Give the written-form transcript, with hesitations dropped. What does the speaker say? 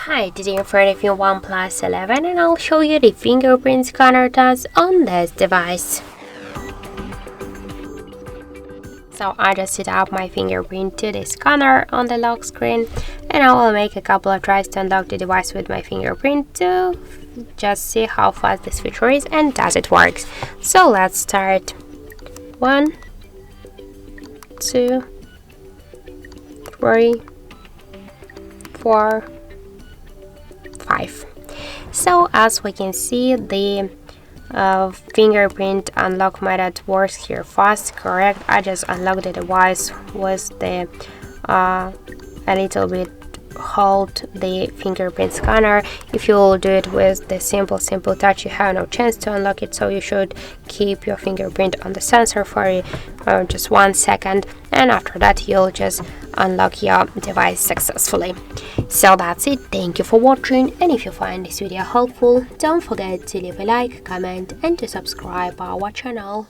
Hi, today in front of you OnePlus 11 and I'll show you the fingerprint scanner does on this device. So I just set up my fingerprint to the scanner on the lock screen and I will make a couple of tries to unlock the device with my fingerprint to just see how fast this feature is and does it works. So let's start. 1, 2, 3, 4, 5. So as we can see, the fingerprint unlock method works here fast, correct? I just unlocked the device with the a little bit hold the fingerprint scanner. If you will do it with the simple touch, you have no chance to unlock it, so you should keep your fingerprint on the sensor for just 1 second, and after that you'll just unlock your device successfully. So that's it. Thank you for watching, and if you find this video helpful, don't forget to leave a like, comment and to subscribe our channel.